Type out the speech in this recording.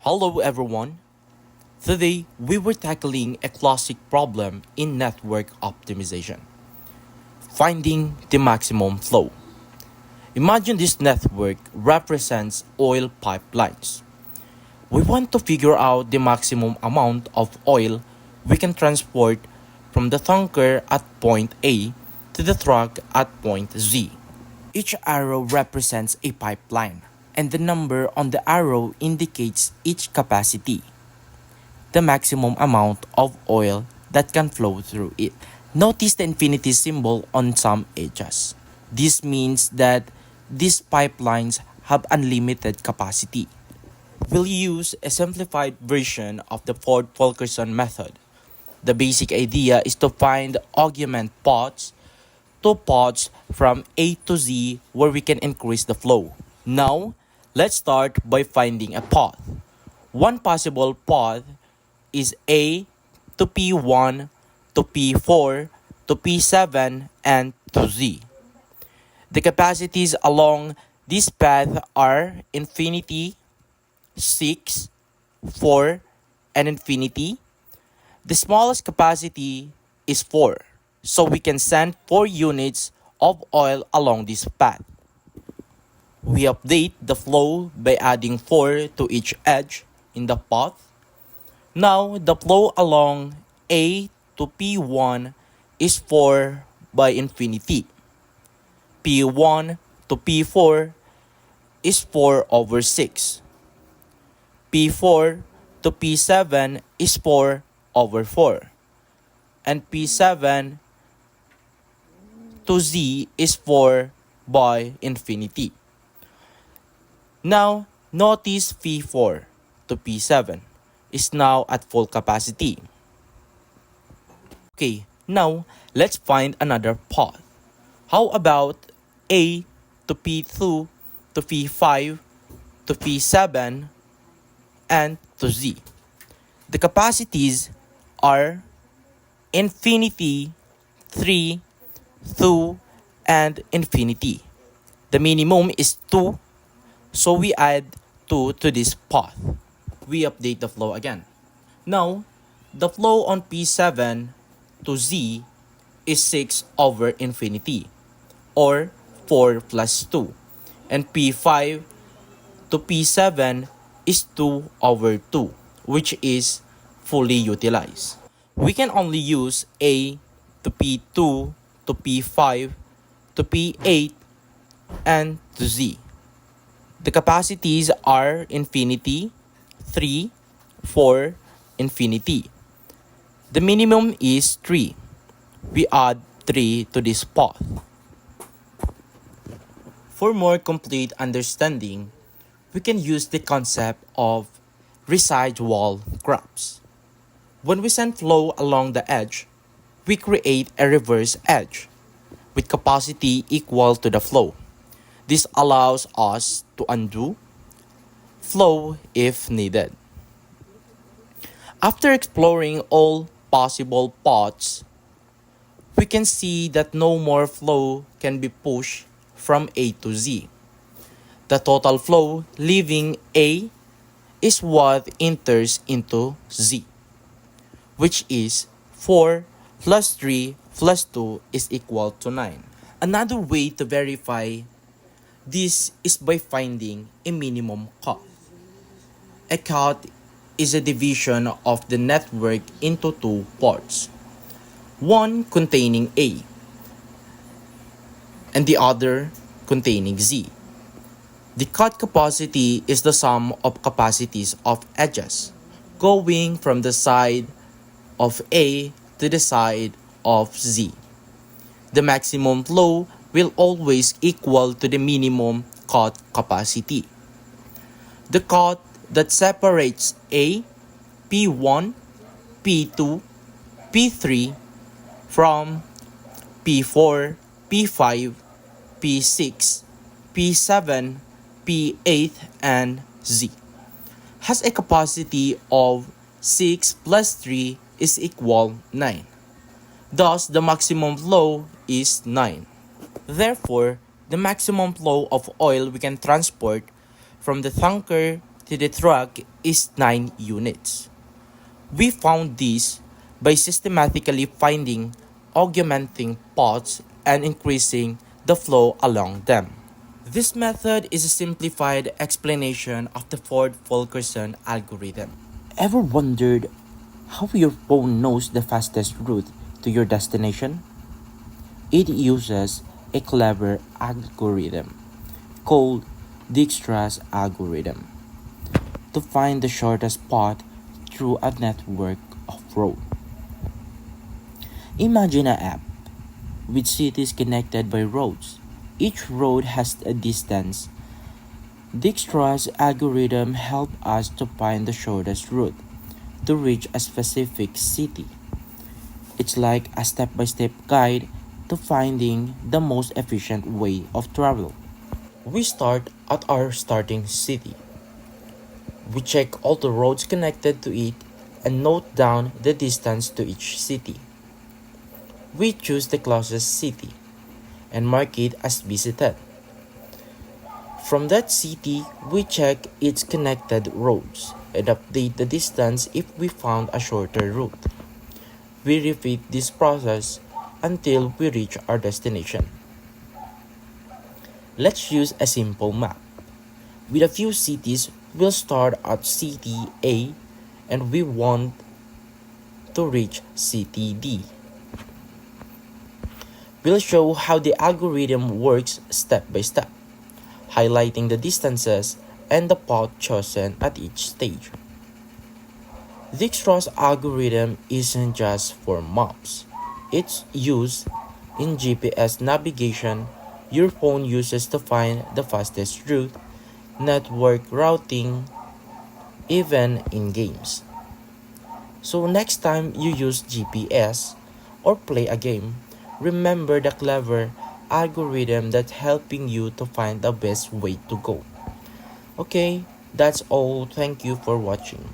Hello everyone. Today we were tackling a classic problem in network optimization. Finding the maximum flow. Imagine this network represents oil pipelines. We want to figure out the maximum amount of oil we can transport from the tanker at point A to the truck at point Z. Each arrow represents a pipeline, and the number on the arrow indicates each capacity, the maximum amount of oil that can flow through it. Notice the infinity symbol on some edges. This means that these pipelines have unlimited capacity. We'll use a simplified version of the Ford-Fulkerson method. The basic idea is to find augment paths, two paths from A to Z where we can increase the flow. Now, let's start by finding a path. One possible path is A to P1 to P4 to P7 and to Z. The capacities along this path are infinity, 6, 4, and infinity. The smallest capacity is 4, so we can send 4 units of oil along this path. We update the flow by adding 4 to each edge in the path. Now, the flow along A to P1 is 4 by infinity. P1 to P4 is 4 over 6. P4 to P7 is 4 over 4. And P7 to Z is 4 by infinity. Now, notice P4 to P7 is now at full capacity. Okay, now let's find another path. How about A to P2 to P5 to P7 and to Z? The capacities are infinity, 3, 2, and infinity. The minimum is 2, so we add 2 to this path. We update the flow again. Now, the flow on P7 to Z is 6 over infinity, or 4 plus 2. And P5 to P7 is 2 over 2, which is fully utilized. We can only use A to P2 to P5 to P8 and to Z. The capacities are infinity, 3, 4, infinity. The minimum is 3. We add 3 to this path. For more complete understanding, we can use the concept of residual graphs. When we send flow along the edge, we create a reverse edge with capacity equal to the flow. This allows us to undo flow if needed. After exploring all possible paths, we can see that no more flow can be pushed from A to Z. The total flow leaving A is what enters into Z, which is 4 plus 3 plus 2 is equal to 9. Another way to verify this is by finding a minimum cut. A cut is a division of the network into two parts, one containing A and the other containing Z. The cut capacity is the sum of capacities of edges going from the side of A to the side of Z. The maximum flow will always equal to the minimum cut capacity. The cut that separates A, P1, P2, P3 from P4, P5, P6, P7, P8, and Z has a capacity of 6 plus 3 is equal 9. Thus, the maximum flow is 9. Therefore, the maximum flow of oil we can transport from the tanker to the track is 9 units. We found this by systematically finding, augmenting paths, and increasing the flow along them. This method is a simplified explanation of the Ford-Fulkerson algorithm. Ever wondered how your phone knows the fastest route to your destination? It uses a clever algorithm called Dijkstra's algorithm to find the shortest path through a network of roads. Imagine an app with cities connected by roads. Each road has a distance. Dijkstra's algorithm helps us to find the shortest route to reach a specific city. It's like a step-by-step guide to finding the most efficient way of travel. We start at our starting city. We check all the roads connected to it and note down the distance to each city. We choose the closest city and mark it as visited. From that city, we check its connected roads and update the distance if we found a shorter route. We repeat this process until we reach our destination. Let's use a simple map. With a few cities, we'll start at city A and we want to reach city D. We'll show how the algorithm works step by step, highlighting the distances and the path chosen at each stage. Dijkstra's algorithm isn't just for maps. It's used in GPS navigation your phone uses to find the fastest route, network routing, even in games. So next time you use GPS or play a game, remember the clever algorithm that's helping you to find the best way to go. Okay, that's all. Thank you for watching.